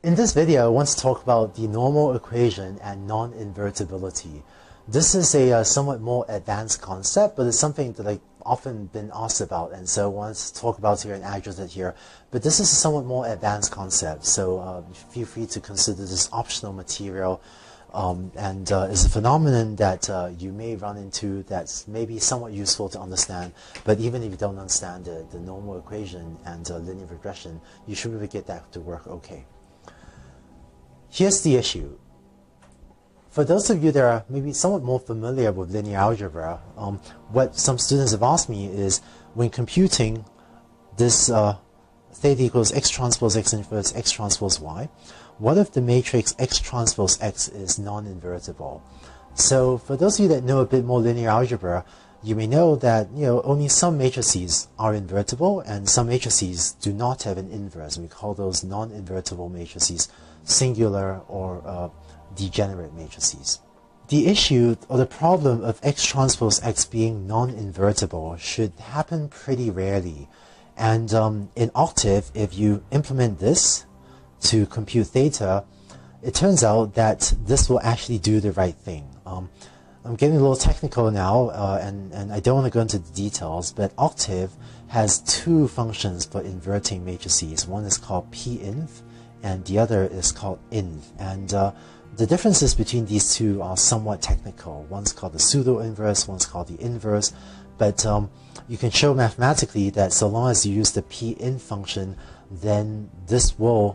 In this video, I want to talk about the normal equation and non-invertibility. This is a somewhat more advanced concept, but it's something that I've often been asked about, and so I want to talk about here and address it here. But this is a somewhat more advanced concept, so feel free to consider this optional material. It's a phenomenon that you may run into that's maybe somewhat useful to understand, but even if you don't understand the normal equation and linear regression, you should be able to get that to work okay. Here's the issue. For those of you that are maybe somewhat more familiar with linear algebra, what some students have asked me is, when computing this theta equals x transpose x inverse x transpose y, what if the matrix x transpose x is non-invertible? So for those of you that know a bit more linear algebra, you may know that only some matrices are invertible and some matrices do not have an inverse. We call those non-invertible matrices singular or degenerate matrices. The issue or the problem of x transpose x being non-invertible should happen pretty rarely. And in Octave, if you implement this to compute theta, it turns out that this will actually do the right thing. I'm getting a little technical now, and I don't want to go into the details, but Octave has two functions for inverting matrices. One is called pinv, and the other is called inv. And the differences between these two are somewhat technical. One's called the pseudo-inverse, one's called the inverse. But you can show mathematically that so long as you use the pinv function, then this will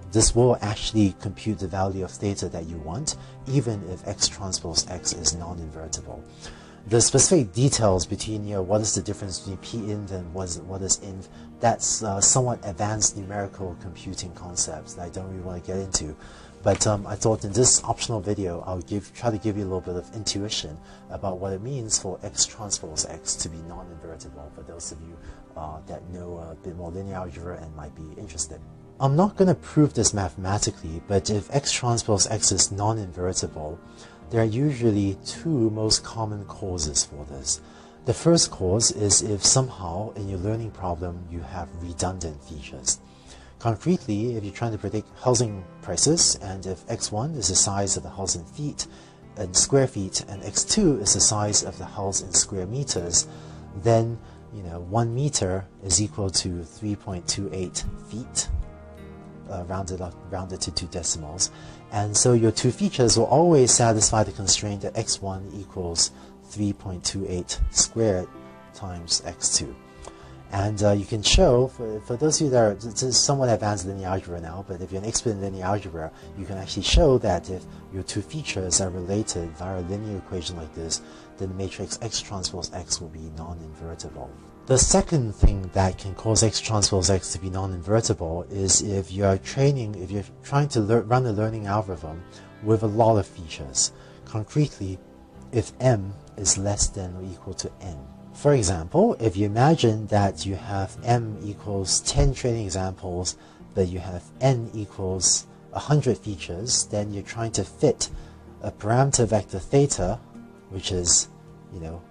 actually compute the value of theta that you want, even if x transpose x is non-invertible. The specific details between what is the difference between pinv and what is inv, that's somewhat advanced numerical computing concepts that I don't really want to get into. But I thought in this optional video, I'll try to give you a little bit of intuition about what it means for x transpose x to be non-invertible, for those of you that know a bit more linear algebra and might be interested. I'm not going to prove this mathematically, but if x transpose x is non-invertible, there are usually two most common causes for this. The first cause is if somehow in your learning problem you have redundant features. Concretely, if you're trying to predict housing prices, and if x1 is the size of the house in feet and square feet, and x2 is the size of the house in square meters, then 1 meter is equal to 3.28 feet, rounded to 2 decimals. And so your two features will always satisfy the constraint that x1 equals 3.28 squared times x2. And you can show, for those of you that are, this is somewhat advanced linear algebra now, but if you're an expert in linear algebra, you can actually show that if your two features are related via a linear equation like this, then the matrix x transpose x will be non-invertible. The second thing that can cause x transpose x to be non-invertible is if you're trying to run a learning algorithm with a lot of features. Concretely, if m is less than or equal to n. For example, if you imagine that you have m equals 10 training examples, but you have n equals 100 features, then you're trying to fit a parameter vector theta, which is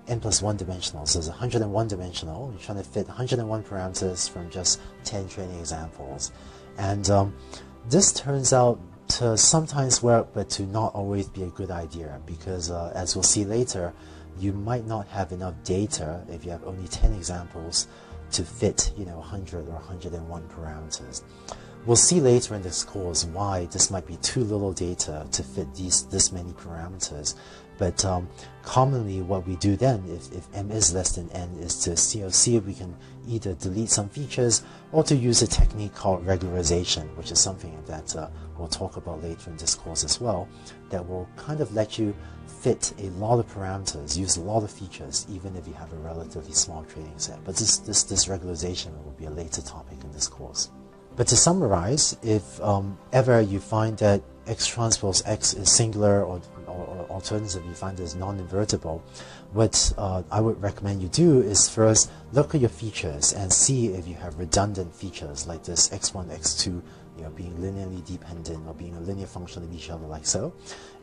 n plus 1 dimensional, so it's 101 dimensional. You're trying to fit 101 parameters from just 10 training examples. And this turns out to sometimes work, but to not always be a good idea, because as we'll see later, you might not have enough data if you have only 10 examples to fit 100 or 101 parameters. We'll see later in this course why this might be too little data to fit this many parameters. But commonly what we do then, if m is less than n, is to see if we can either delete some features or to use a technique called regularization, which is something that we'll talk about later in this course as well, that will kind of let you fit a lot of parameters, use a lot of features, even if you have a relatively small training set. But this regularization will be a later topic in this course. But to summarize, if ever you find that x transpose x is singular, or alternatively you find it is non-invertible, what I would recommend you do is first look at your features and see if you have redundant features like this x1, x2, being linearly dependent or being a linear function of each other like so.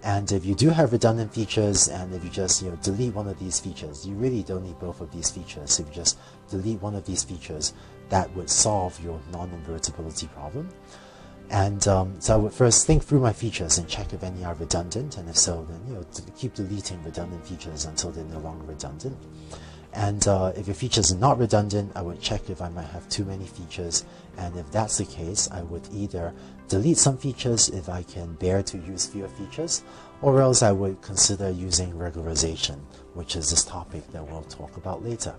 And if you do have redundant features, and if you just delete one of these features, you really don't need both of these features. If you just delete one of these features, that would solve your non-invertibility problem. And so I would first think through my features and check if any are redundant, and if so, then keep deleting redundant features until they're no longer redundant. And if your features are not redundant, I would check if I might have too many features, and if that's the case, I would either delete some features if I can bear to use fewer features, or else I would consider using regularization, which is this topic that we'll talk about later.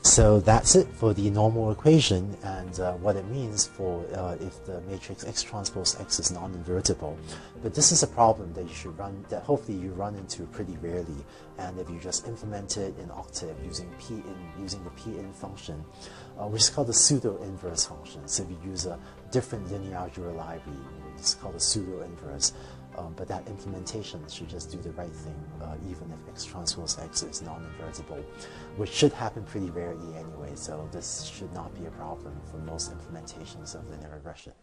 So that's it for the normal equation and what it means for if the matrix X transpose X is non-invertible. But this is a problem that you should run, that hopefully you run into pretty rarely. And if you just implement it in Octave using the Pin function, which is called the pseudo-inverse function. So if you use a different linear algebra library, it's called a pseudo-inverse. But that implementation should just do the right thing, even if X transpose X is non-invertible, which should happen pretty rarely anyway, so this should not be a problem for most implementations of linear regression.